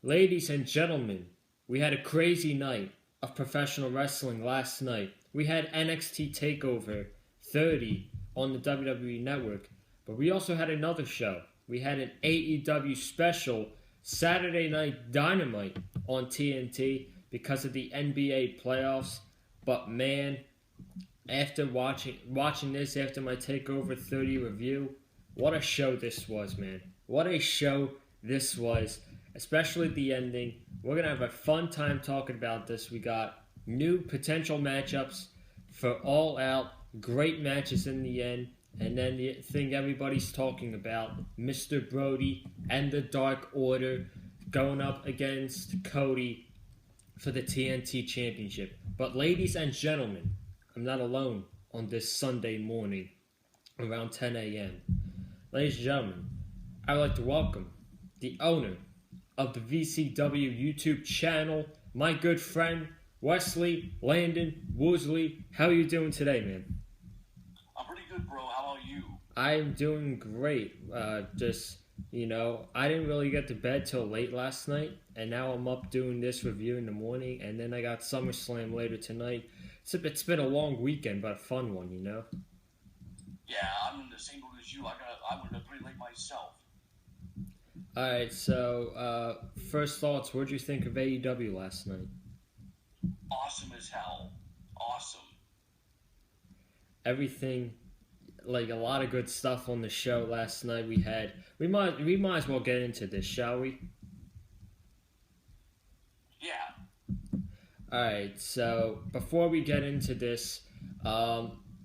Ladies and gentlemen, we had a crazy night of professional wrestling last night. We had NXT TakeOver 30 on the WWE Network, but we also had another show. We had an AEW special Saturday Night Dynamite on TNT because of the NBA playoffs. But man, after watching this after my TakeOver 30 review, what a show this was, man. What a show this was, especially the ending. We're going to have a fun time talking about this. We got new potential matchups for All Out, great matches in the end, and then the thing everybody's talking about, Mr. Brody and the Dark Order going up against Cody for the TNT Championship. But ladies and gentlemen, I'm not alone on this Sunday morning around 10 a.m. Ladies and gentlemen, I would like to welcome the owner of the VCW YouTube channel, my good friend, Wesley, Landon, Woolsey. How are you doing today, man? I'm pretty good, bro. How about you? I'm doing great. I didn't really get to bed till late last night, and now I'm up doing this review in the morning, and then I got SummerSlam later tonight. It's been a long weekend, but a fun one, you know? Yeah, I'm in the same boat as you. I went to bed pretty late myself. Alright, so, first thoughts, what'd you think of AEW last night? Awesome as hell. Awesome. Everything, like a lot of good stuff on the show last night we might as well get into this, shall we? Yeah. Alright, so before we get into this,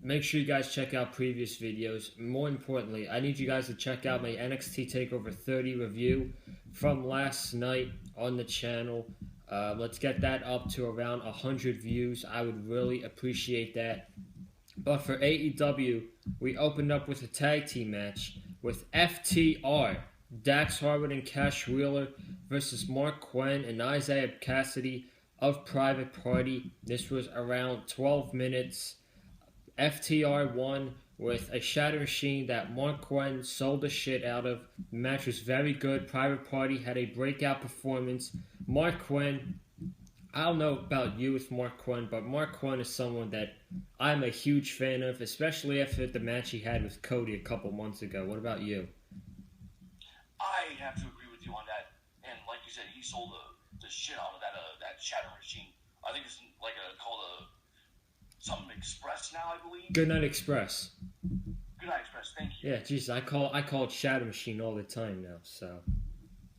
make sure you guys check out previous videos. More importantly, I need you guys to check out my NXT TakeOver 30 review from last night on the channel. Let's get that up to around 100 views. I would really appreciate that. But for AEW, we opened up with a tag team match with FTR, Dax Harwood and Cash Wheeler versus Mark Quinn and Isaiah Cassidy of Private Party. This was around 12 minutes. FTR won with a Shatter Machine that Mark Quinn sold the shit out of. The match was very good. Private Party had a breakout performance. Mark Quinn, I don't know about you with Mark Quinn, but Mark Quinn is someone that I'm a huge fan of, especially after the match he had with Cody a couple months ago. What about you? I have to agree with you on that. And like you said, he sold the shit out of that Shatter Machine. I think it's like called something Express now, I believe. Goodnight Express. Goodnight Express, thank you. Yeah, jeez, I call it Shadow Machine all the time now, so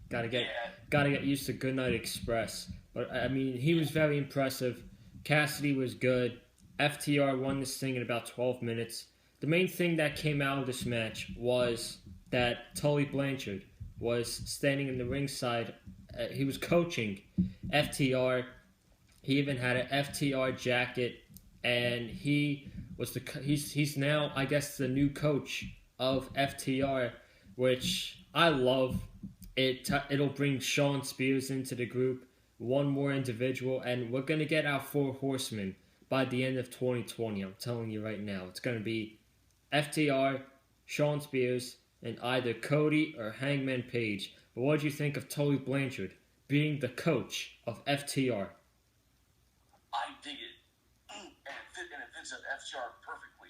gotta get used to Goodnight Express. But I mean, he was very impressive. Cassidy was good. FTR won this thing in about 12 minutes. The main thing that came out of this match was that Tully Blanchard was standing in the ringside. He was coaching FTR. He even had an FTR jacket, and he's now, I guess, the new coach of FTR, which I love. It'll bring Shawn Spears into the group, one more individual, and we're going to get our 4 horsemen by the end of 2020. I'm telling you right now. It's going to be FTR, Shawn Spears, and either Cody or Hangman Page. But what do you think of Tully Blanchard being the coach of FTR? I dig it. And it fits at FTR perfectly.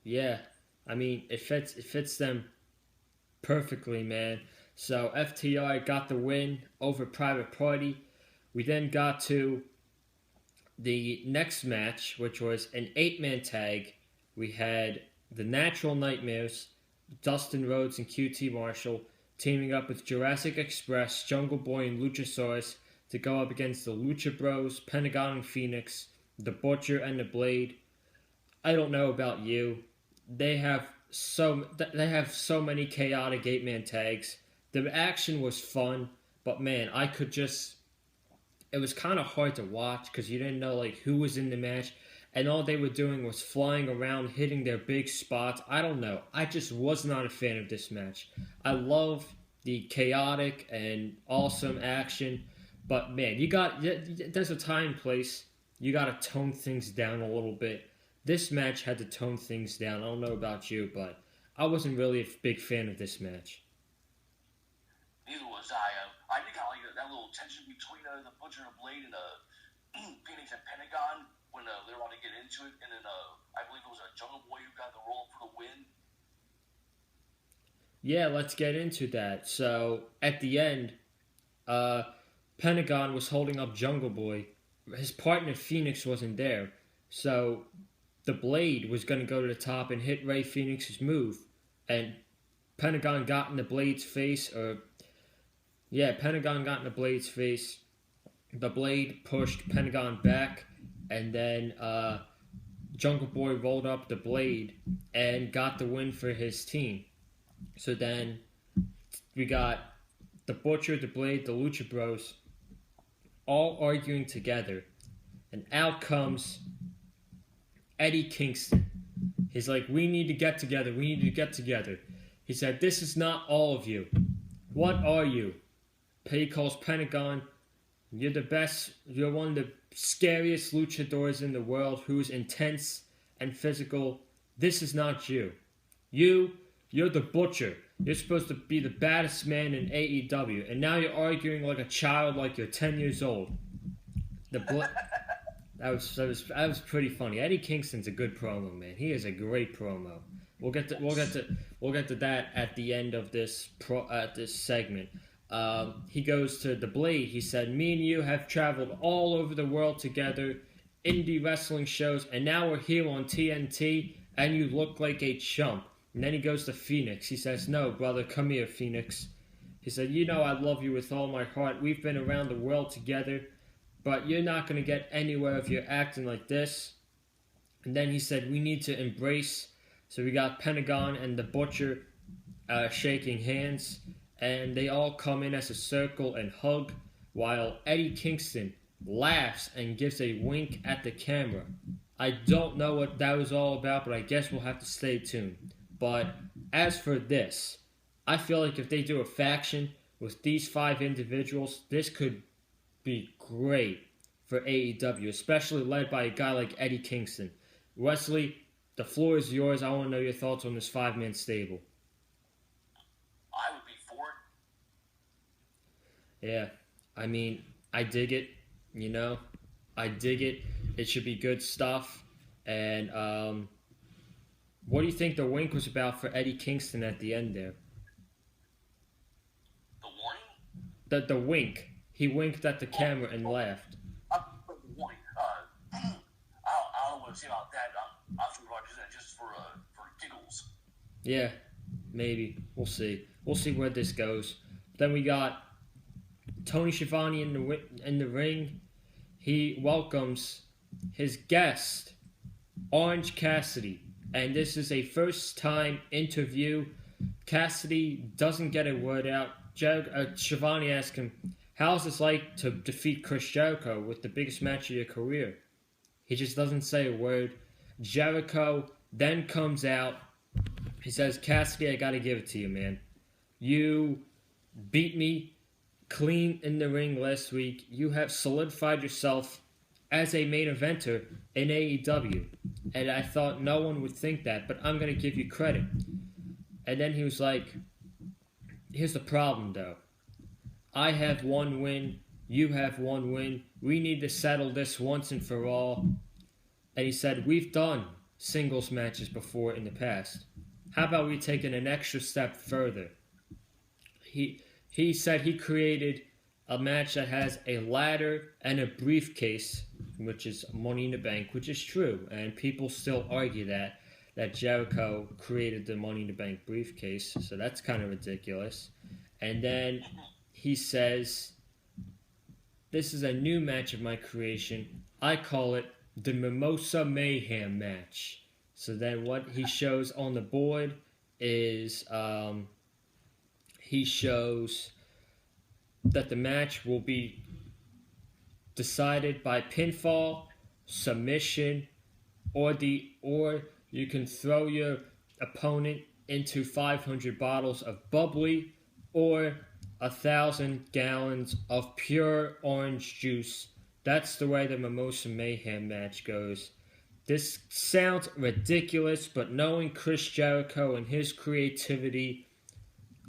Yeah, I mean, it fits them perfectly, man. So FTR got the win over Private Party. We then got to the next match, which was an 8-man tag. We had the Natural Nightmares, Dustin Rhodes and QT Marshall, teaming up with Jurassic Express, Jungle Boy, and Luchasaurus to go up against the Lucha Bros, Pentagon and Phoenix, the Butcher and the Blade. I don't know about you. They have so many chaotic 8-man tags. The action was fun, but man, it was kind of hard to watch because you didn't know like who was in the match, and all they were doing was flying around, hitting their big spots. I don't know. I just was not a fan of this match. I love the chaotic and awesome action, but man, there's a time and place. You got to tone things down a little bit. This match had to tone things down. I don't know about you, but I wasn't really a big fan of this match. Neither was was. I did kind of like that little tension between the Butcher and the Blade and Phoenix and Pentagon when they were about to get into it, and then I believe it was a Jungle Boy who got the roll for the win. Yeah, let's get into that. So at the end, Pentagon was holding up Jungle Boy. His partner Phoenix wasn't there, so the Blade was going to go to the top and hit Ray Phoenix's move, and Pentagon got in the Blade's face, Pentagon got in the Blade's face. The Blade pushed Pentagon back, and then Jungle Boy rolled up the Blade and got the win for his team. So then we got the Butcher, the Blade, the Lucha Bros all arguing together, and out comes Eddie Kingston. He's like, we need to get together. He said, this is not all of you. What are you? He calls Pentagon, you're the best, you're one of the scariest luchadors in the world who's intense and physical. This is not you. You're the Butcher. You're supposed to be the baddest man in AEW, and now you're arguing like a child, like you're 10 years old. That was pretty funny. Eddie Kingston's a good promo, man. He is a great promo. We'll get to that at the end of this segment. He goes to the Blade. He said, "Me and you have traveled all over the world together, indie wrestling shows, and now we're here on TNT, and you look like a chump." And then he goes to Phoenix. He says, "No, brother, come here, Phoenix." He said, "You know I love you with all my heart. We've been around the world together, but you're not going to get anywhere if you're acting like this." And then he said, "We need to embrace." So we got Pentagon and the Butcher shaking hands, and they all come in as a circle and hug, while Eddie Kingston laughs and gives a wink at the camera. I don't know what that was all about, but I guess we'll have to stay tuned. But as for this, I feel like if they do a faction with these 5 individuals, this could be great for AEW, especially led by a guy like Eddie Kingston. Wesley, the floor is yours. I want to know your thoughts on this 5-man stable. I would be for it. Yeah, I mean, I dig it. I dig it. It should be good stuff. And what do you think the wink was about for Eddie Kingston at the end there? The warning? The wink. He winked at the camera and laughed. The warning. I don't know what to say about that. I'm sure about just for giggles. Yeah, maybe. We'll see. We'll see where this goes. Then we got Tony Schiavone in the ring. He welcomes his guest, Orange Cassidy. And this is a first-time interview. Cassidy doesn't get a word out. Schiavone asks him, how's this like to defeat Chris Jericho with the biggest match of your career? He just doesn't say a word. Jericho then comes out. He says, Cassidy, I gotta give it to you, man. You beat me clean in the ring last week. You have solidified yourself as a main eventer in AEW. And I thought no one would think that, but I'm going to give you credit. And then he was like, here's the problem, though. I have 1 win. You have 1 win. We need to settle this once and for all. And he said, we've done singles matches before in the past. How about we take it an extra step further? He said he created a match that has a ladder and a briefcase, which is Money in the Bank, which is true. And people still argue that Jericho created the Money in the Bank briefcase. So that's kind of ridiculous. And then he says, this is a new match of my creation. I call it the Mimosa Mayhem match. So then what he shows on the board is he shows that the match will be decided by pinfall, submission, or you can throw your opponent into 500 bottles of bubbly or 1,000 gallons of pure orange juice. That's the way the Mimosa Mayhem match goes. This sounds ridiculous, but knowing Chris Jericho and his creativity,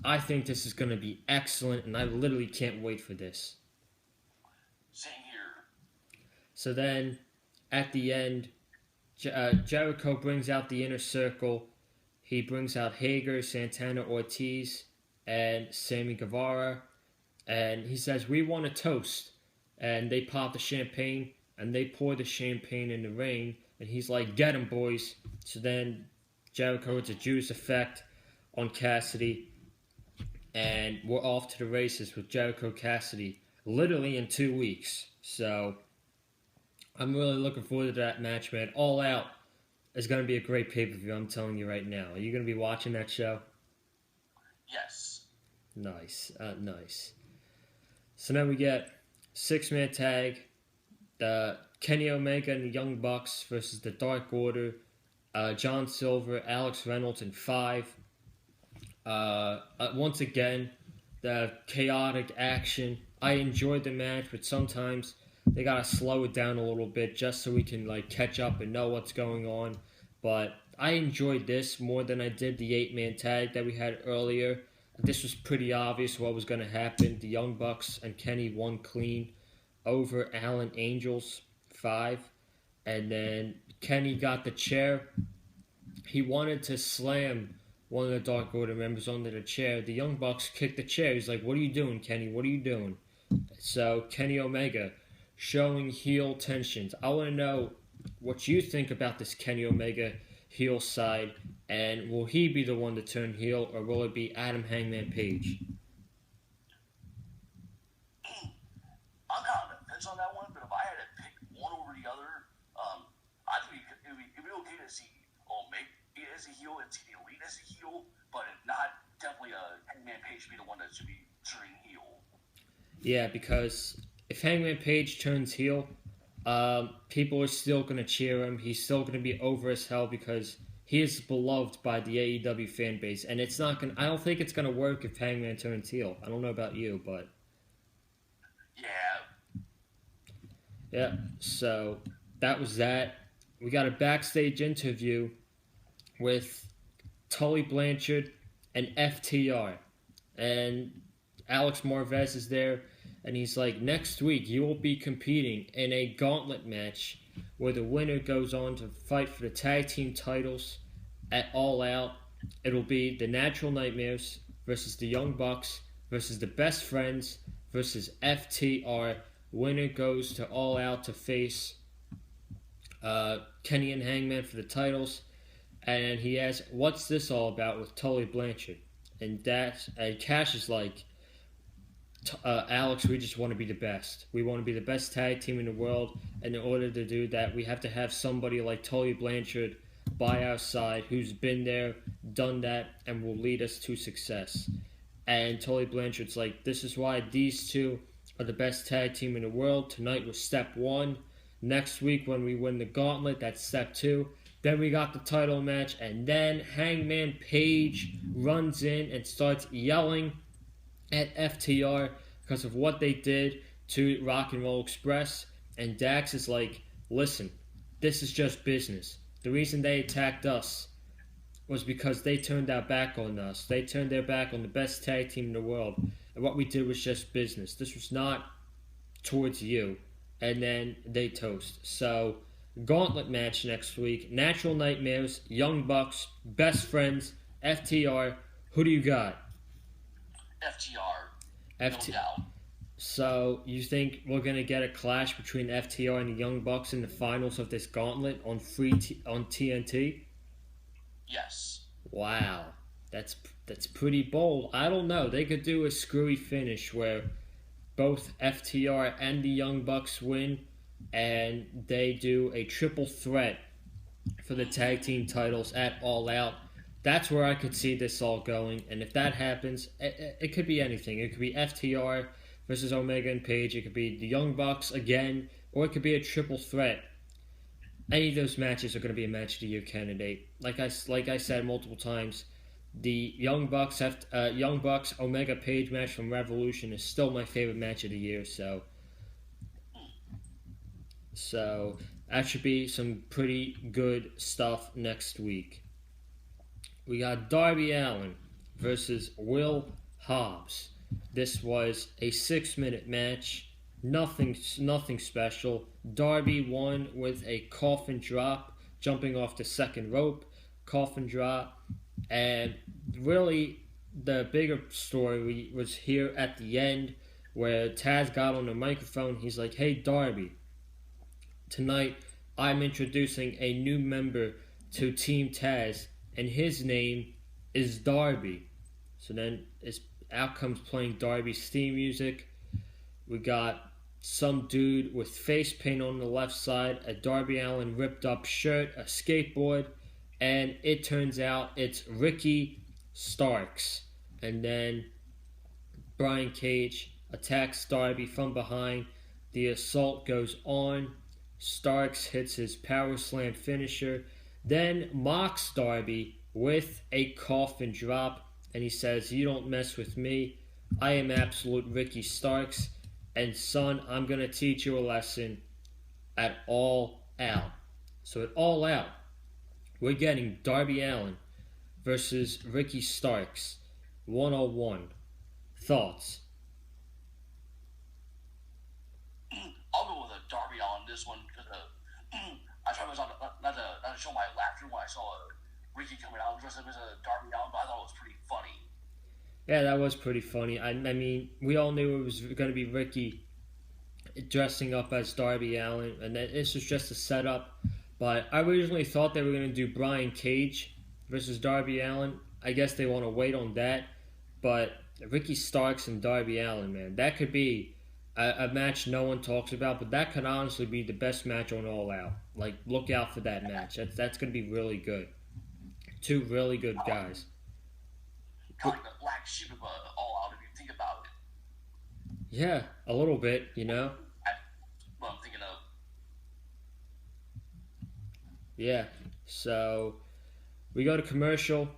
I think this is going to be excellent, and I literally can't wait for this. Same here. So then, at the end, Jericho brings out the Inner Circle. He brings out Hager, Santana, Ortiz, and Sammy Guevara. And he says, "We want a toast." And they pop the champagne, and they pour the champagne in the ring. And he's like, "Get 'em, boys." So then Jericho hits a Judas effect on Cassidy. And we're off to the races with Jericho Cassidy literally in 2 weeks. So I'm really looking forward to that match, man. All Out is going to be a great pay-per-view, I'm telling you right now. Are you going to be watching that show? Yes. Nice. Nice. So now we get 6-man tag. Kenny Omega and the Young Bucks versus the Dark Order. John Silver, Alex Reynolds, and 5. Once again, the chaotic action. I enjoyed the match, but sometimes they gotta slow it down a little bit just so we can like catch up and know what's going on. But I enjoyed this more than I did the 8-man tag that we had earlier. This was pretty obvious what was going to happen. The Young Bucks and Kenny won clean over Allen Angels 5, and then Kenny got the chair. He wanted to slam one of the Dark Order members under the chair. The Young Bucks kicked the chair. He's like, "What are you doing, Kenny? What are you doing?" So Kenny Omega showing heel tensions. I want to know what you think about this Kenny Omega heel side, and will he be the one to turn heel, or will it be Adam Hangman Page? I'm kind of on the fence on that one, but if I had to pick one over the other, I think it'd be okay to see Omega as a heel and see the Elite as a heel, but if not, definitely Hangman Page should be the one that should be turning heel. Yeah, because if Hangman Page turns heel, people are still going to cheer him. He's still going to be over as hell because he is beloved by the AEW fan base, and it's not going. I don't think it's going to work if Hangman turns heel. I don't know about you, but yeah. So that was that. We got a backstage interview with Tully Blanchard and FTR, and Alex Marvez is there. And he's like, "Next week you will be competing in a gauntlet match where the winner goes on to fight for the tag team titles at All Out. It'll be the Natural Nightmares versus the Young Bucks versus the Best Friends versus FTR. Winner goes to All Out to face Kenny and Hangman for the titles." And he asks, "What's this all about with Tully Blanchard?" And Cash is like, "Alex, we just want to be the best. We want to be the best tag team in the world, and in order to do that, we have to have somebody like Tully Blanchard by our side who's been there, done that, and will lead us to success." And Tully Blanchard's like, "This is why these two are the best tag team in the world. Tonight was step 1. Next week when we win the gauntlet, that's step 2. Then we got the title match, and then Hangman Page runs in and starts yelling at FTR because of what they did to Rock and Roll Express." And Dax is like, "Listen, this is just business. The reason they attacked us was because they turned their back on us. They turned their back on the best tag team in the world. And what we did was just business. This was not towards you." And then they toast. So, gauntlet match next week. Natural Nightmares, Young Bucks, Best Friends, FTR. Who do you got? FTR. No doubt. So, you think we're going to get a clash between FTR and the Young Bucks in the finals of this gauntlet on on TNT? Yes. Wow. That's pretty bold. I don't know. They could do a screwy finish where both FTR and the Young Bucks win, and they do a triple threat for the tag team titles at All Out. That's where I could see this all going. And if that happens, it could be anything. It could be FTR versus Omega and Page. It could be the Young Bucks again, or it could be a triple threat. Any of those matches are going to be a match of the year candidate. Like I said multiple times, the Young Bucks Omega Page match from Revolution is still my favorite match of the year. So that should be some pretty good stuff next week. We got Darby Allin versus Will Hobbs. This was a 6-minute match. Nothing special. Darby won with a coffin drop, jumping off the second rope, coffin drop, and really the bigger story was here at the end where Taz got on the microphone. He's like, "Hey Darby, tonight I'm introducing a new member to Team Taz, and his name is Darby." So then out comes playing Darby's theme music. We got some dude with face paint on the left side, a Darby Allin ripped up shirt, a skateboard, and it turns out it's Ricky Starks. And then Brian Cage attacks Darby from behind. The assault goes on. Starks hits his power slam finisher, then mocks Darby with a coffin drop, and he says, "You don't mess with me. I am absolute Ricky Starks, and son, I'm going to teach you a lesson at All Out." So at All Out, we're getting Darby Allin versus Ricky Starks, 101. Thoughts? I'll go with a Darby on this one because I tried not to show my laughter when I saw Ricky coming out dressed up as a Darby Allin, but I thought it was pretty funny. Yeah, that was pretty funny. I mean, we all knew it was going to be Ricky dressing up as Darby Allin, and that this was just a setup. But I originally thought they were going to do Brian Cage versus Darby Allin. I guess they want to wait on that. But Ricky Starks and Darby Allin, man, that could be a match no one talks about, but that could honestly be the best match on All Out. Like, look out for that match. That's going to be really good. Two really good guys. Kind of like the black sheep of All Out, if you think about it. Yeah, a little bit, you know? What I'm thinking of. Yeah, so we go to commercial.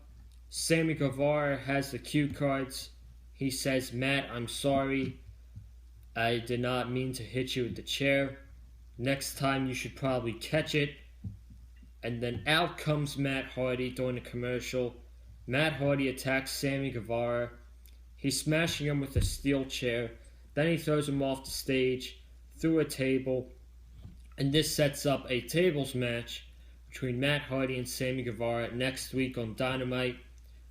Sammy Guevara has the cue cards. He says, "Matt, I'm sorry. I did not mean to hit you with the chair. Next time you should probably catch it." And then out comes Matt Hardy during the commercial. Matt Hardy attacks Sammy Guevara. He's smashing him with a steel chair. Then he throws him off the stage, through a table. And this sets up a tables match between Matt Hardy and Sammy Guevara next week on Dynamite.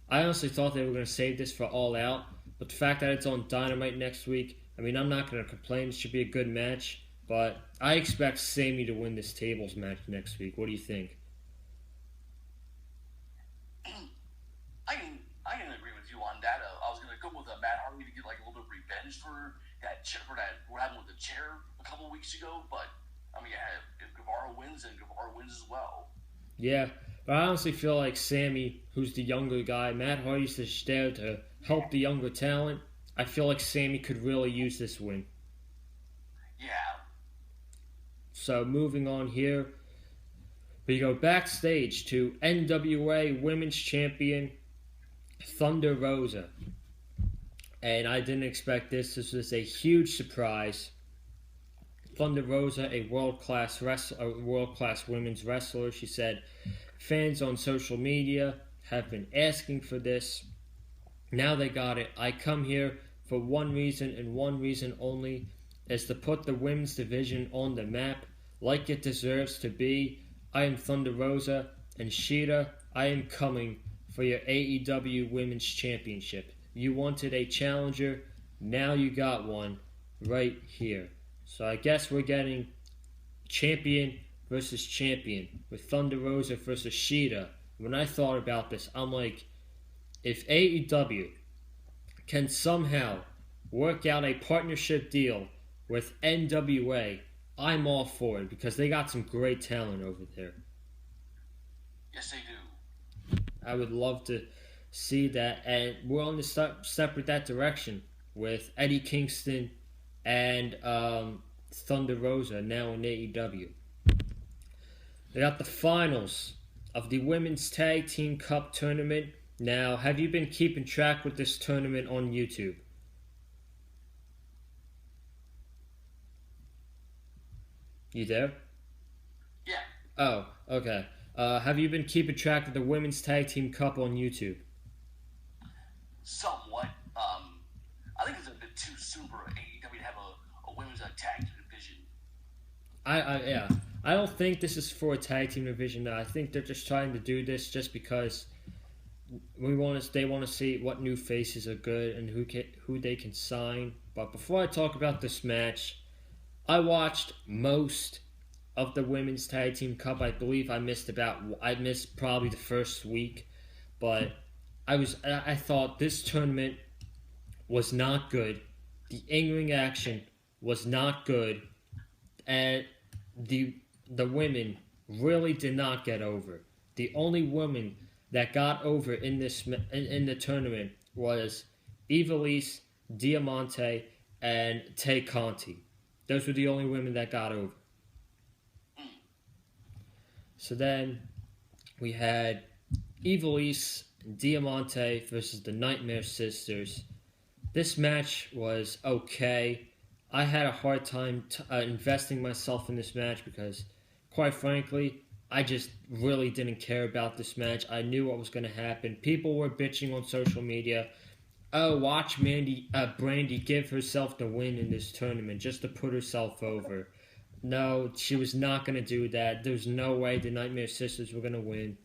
I honestly thought they were going to save this for All Out. But the fact that it's on Dynamite next week, I mean, I'm not going to complain. It should be a good match. But I expect Sammy to win this tables match next week. What do you think? I can agree with you on that. I was going to go with Matt Hardy to get like a little bit of revenge for what happened with the chair a couple weeks ago. But, I mean, yeah, if Guevara wins, then Guevara wins as well. Yeah, but I honestly feel like Sammy, who's the younger guy, Matt Hardy's just there to help the younger talent. I feel like Sammy could really use this win. Yeah. So moving on here, we go backstage to NWA Women's Champion Thunder Rosa. And I didn't expect this. This was a huge surprise. Thunder Rosa, a world-class women's wrestler. She said, "Fans on social media have been asking for this. Now they got it. I come here for one reason and one reason only, is to put the women's division on the map like it deserves to be. I am Thunder Rosa, and Sheeta, I am coming for your AEW Women's Championship. You wanted a challenger, now you got one right here." So I guess we're getting champion versus champion with Thunder Rosa versus Sheeta. When I thought about this, I'm like, if AEW can somehow work out a partnership deal with NWA, I'm all for it because they got some great talent over there. Yes, they do. I would love to see that, and we're on the step with that direction with Eddie Kingston and Thunder Rosa now in AEW. They got the finals of the Women's Tag Team Cup Tournament. Now, have you been keeping track with this tournament on YouTube? You there? Yeah. Oh, okay. Have you been keeping track of the Women's Tag Team Cup on YouTube? somewhat. I think it's a bit too soon for AEW to have a women's tag team division. I don't think this is for a tag team division. No. I think they're just trying to do this just because they want to see what new faces are good and who they can sign. But before I talk about this match, I watched most of the women's tag team cup. I believe I missed probably the first week, but I thought this tournament was not good. The in-ring action was not good, and the women really did not get over. The only woman that got over in the tournament was Ivelisse, Diamante, and Tay Conti. Those were the only women that got over. So then we had Ivelisse and Diamante versus the Nightmare Sisters. This match was okay. I had a hard time investing myself in this match because, quite frankly, I just really didn't care about this match. I knew what was going to happen. People were bitching on social media. Oh, watch Brandy give herself the win in this tournament just to put herself over. No, she was not going to do that. There's no way the Nightmare Sisters were going to win.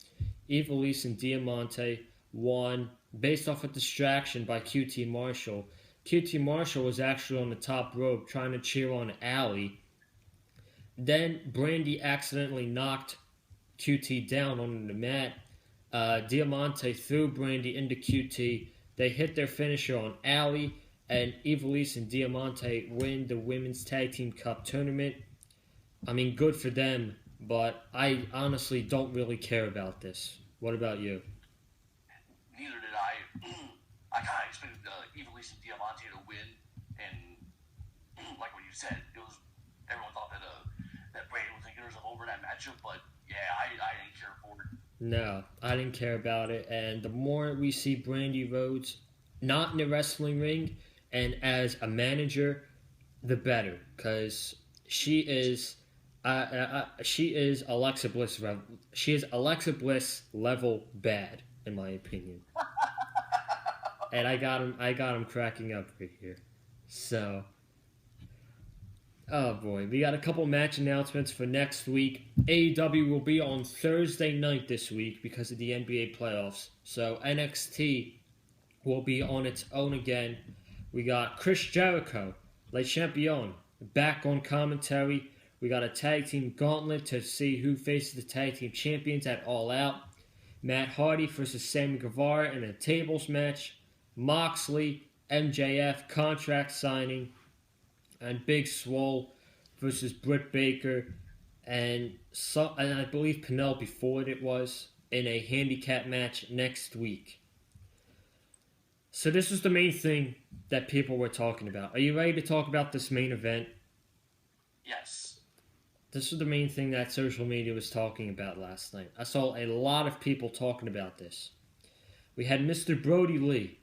Ivelisse and Diamante won based off a distraction by QT Marshall. QT Marshall was actually on the top rope trying to cheer on Allie. Then Brandy accidentally knocked QT down on the mat. Diamante threw Brandy into QT. They hit their finisher on Allie, and Ivelisse and Diamante win the Women's Tag Team Cup tournament. I mean, good for them, but I honestly don't really care about this. What about you? Neither did I. I kind of expected Ivelisse and Diamante to win, and like what you said, everyone thought that Brady was going to get herself over that matchup, but yeah, I didn't care for it. No, I didn't care about it, and the more we see Brandy Rhodes not in the wrestling ring and as a manager, the better, because she is Alexa Bliss. She is Alexa Bliss level bad, in my opinion. And I got him cracking up right here. So, oh boy, we got a couple match announcements for next week. AEW will be on Thursday night this week because of the NBA playoffs. So NXT will be on its own again. We got Chris Jericho, Le Champion, back on commentary. We got a tag team gauntlet to see who faces the tag team champions at All Out. Matt Hardy versus Sammy Guevara in a tables match. Moxley, MJF contract signing, and Big Swole versus Britt Baker, and I believe Penelope Ford it was, in a handicap match next week. So this was the main thing that people were talking about. Are you ready to talk about this main event? Yes. This was the main thing that social media was talking about last night. I saw a lot of people talking about this. We had Mr. Brody Lee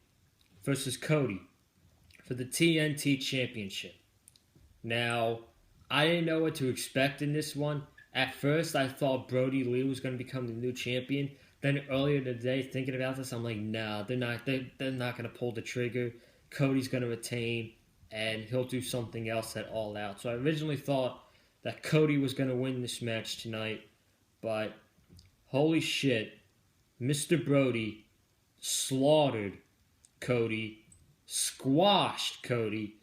versus Cody for the TNT Championship. Now, I didn't know what to expect in this one. At first, I thought Brody Lee was going to become the new champion. Then earlier today, thinking about this, I'm like, nah, they're not going to pull the trigger. Cody's going to retain, and he'll do something else at All Out. So I originally thought that Cody was going to win this match tonight, but holy shit, Mr. Brody slaughtered Cody, squashed Cody,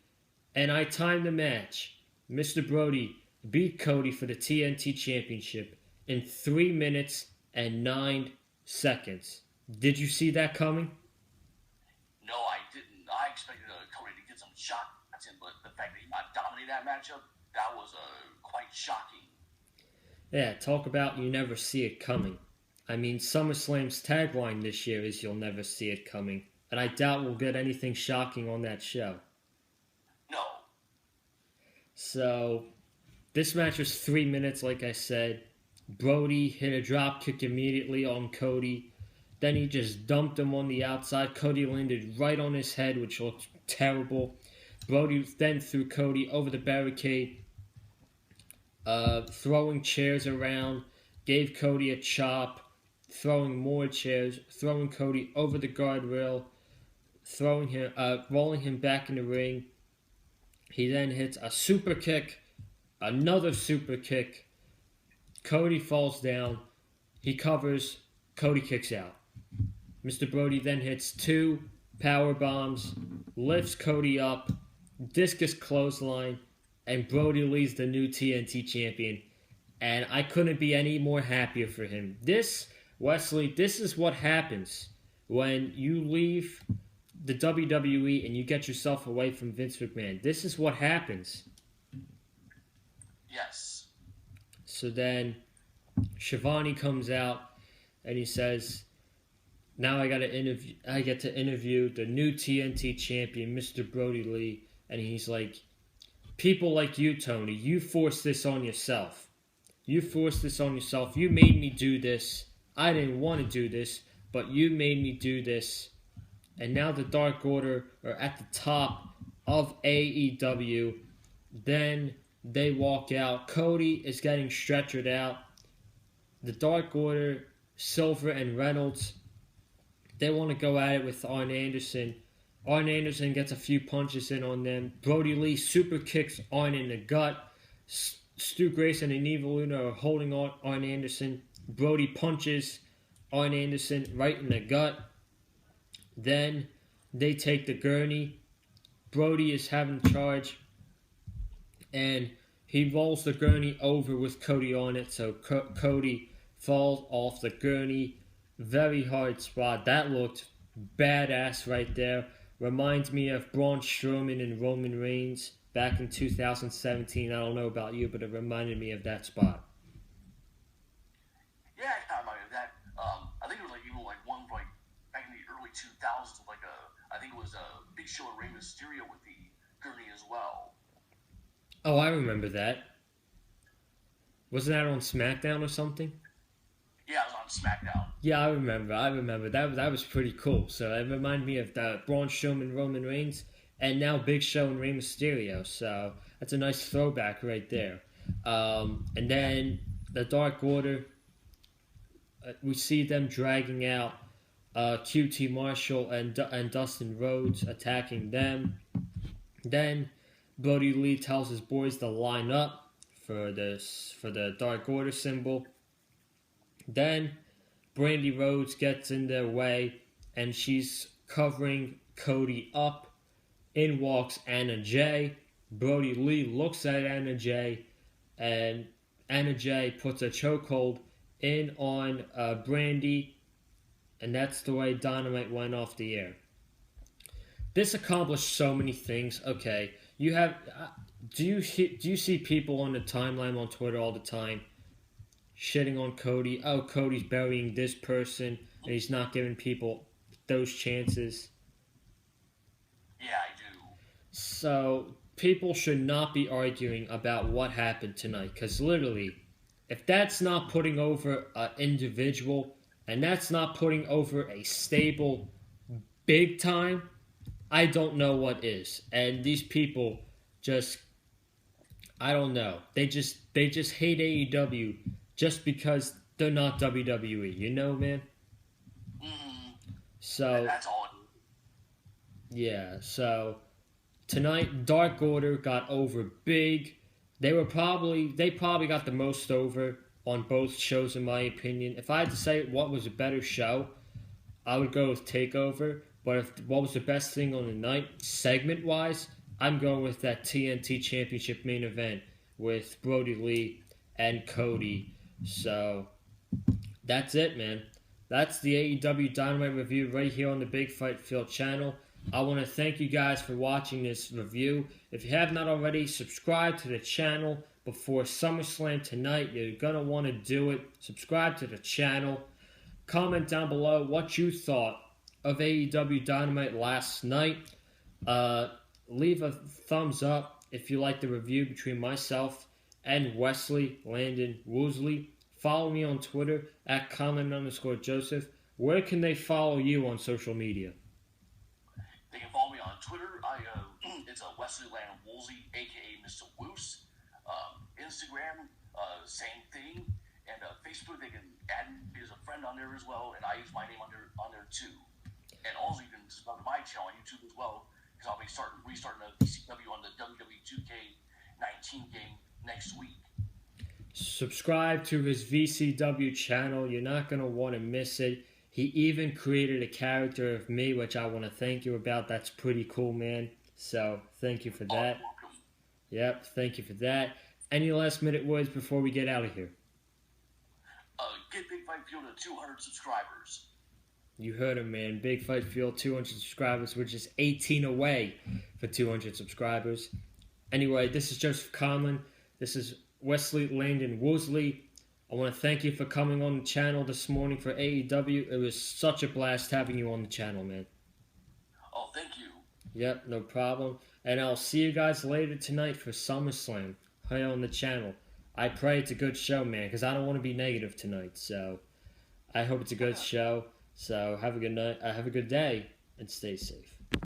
and I timed the match. Mr. Brody beat Cody for the TNT Championship in 3 minutes and 9 seconds. Did you see that coming? No, I didn't. I expected Cody to get some shots in, but the fact that he dominated that matchup, that was quite shocking. Yeah, talk about you never see it coming. I mean, SummerSlam's tagline this year is you'll never see it coming. And I doubt we'll get anything shocking on that show. No. So, this match was 3 minutes, like I said. Brody hit a drop kick immediately on Cody. Then he just dumped him on the outside. Cody landed right on his head, which looked terrible. Brody then threw Cody over the barricade, throwing chairs around, gave Cody a chop, throwing more chairs, throwing Cody over the guardrail, rolling him back in the ring. He then hits a super kick, another super kick. Cody falls down. He covers. Cody kicks out. Mr. Brody then hits 2 power bombs, lifts Cody up, discus clothesline, and Brody Lee's the new TNT champion. And I couldn't be any more happier for him. Wesley, this is what happens when you leave the WWE and you get yourself away from Vince McMahon. This is what happens. Yes. So then Shivani comes out and he says, now I get to interview the new TNT champion, Mr. Brody Lee. And he's like, people like you, Tony, you forced this on yourself. You forced this on yourself. You made me do this. I didn't want to do this, but you made me do this. And now the Dark Order are at the top of AEW. Then they walk out. Cody is getting stretchered out. The Dark Order, Silver and Reynolds, they want to go at it with Arn Anderson. Arn Anderson gets a few punches in on them. Brody Lee super kicks Arn in the gut. Stu Grayson and Evil Luna are holding on Arn Anderson. Brody punches Arn Anderson right in the gut. Then they take the gurney. Brody is having charge. And he rolls the gurney over with Cody on it. So Cody falls off the gurney. Very hard spot. That looked badass right there. Reminds me of Braun Strowman and Roman Reigns back in 2017. I don't know about you, but it reminded me of that spot. Yeah, I kind of reminded me of that. I think it was like even like one like back in the early 2000s, like I think it was a Big Show and Rey Mysterio with the gurney as well. Oh, I remember that. Wasn't that on SmackDown or something? Yeah, it was on SmackDown. Yeah, I remember. That was pretty cool. So it reminded me of the Braun Strowman, Roman Reigns, and now Big Show and Rey Mysterio. So that's a nice throwback right there. And then the Dark Order, we see them dragging out QT Marshall and Dustin Rhodes, attacking them. Then Brody Lee tells his boys to line up for the Dark Order symbol. Then Brandy Rhodes gets in their way and she's covering Cody up. In walks Anna Jay. Brody Lee looks at Anna Jay and Anna Jay puts a chokehold in on Brandy, and that's the way Dynamite went off the air. This accomplished so many things. Okay, you have. Do you see people on the timeline on Twitter all the time shitting on Cody? Oh, Cody's burying this person, and he's not giving people those chances. Yeah, I do. So people should not be arguing about what happened tonight, because literally, if that's not putting over an individual, and that's not putting over a stable, big time, I don't know what is. And these people just, I don't know. They just hate AEW just because they're not WWE. You know, man. So that's all. Yeah. So tonight, Dark Order got over big. They probably got the most over on both shows, in my opinion. If I had to say what was a better show, I would go with TakeOver. But what was the best thing on the night, segment-wise, I'm going with that TNT Championship main event with Brody Lee and Cody. So that's it, man. That's the AEW Dynamite review right here on the Big Fight Field channel. I want to thank you guys for watching this review. If you have not already, subscribe to the channel before SummerSlam tonight. You're going to want to do it. Subscribe to the channel. Comment down below what you thought of AEW Dynamite last night. Leave a thumbs up if you like the review between myself and Wesley, Landon, Woolsey. Follow me on Twitter at @comment_Joseph. Where can they follow you on social media? They can follow me on Twitter. It's a Wesley Landon Woolsey, aka Mr. Woos. Instagram, same thing. And Facebook, they can add me as a friend on there as well. And I use my name on there too. and also you can subscribe to my channel on YouTube as well, because I'll be restarting the VCW on the WWE 2K19 game next week. Subscribe to his VCW channel. You're not going to want to miss it. He even created a character of me, which I want to thank you about. That's pretty cool, man. So, thank you for that. Yep, thank you for that. Any last minute words before we get out of here? Get Big Fight Fuel to 200 subscribers. You heard him, man. Big Fight Fuel, 200 subscribers. We're just 18 away for 200 subscribers. Anyway, this is Joseph Common. This is Wesley, Landon, Woolsey. I want to thank you for coming on the channel this morning for AEW. It was such a blast having you on the channel, man. Oh, thank you. Yep, no problem. And I'll see you guys later tonight for SummerSlam here on the channel. I pray it's a good show, man, because I don't want to be negative tonight. So I hope it's a good show. So have a good night. Have a good day, and stay safe.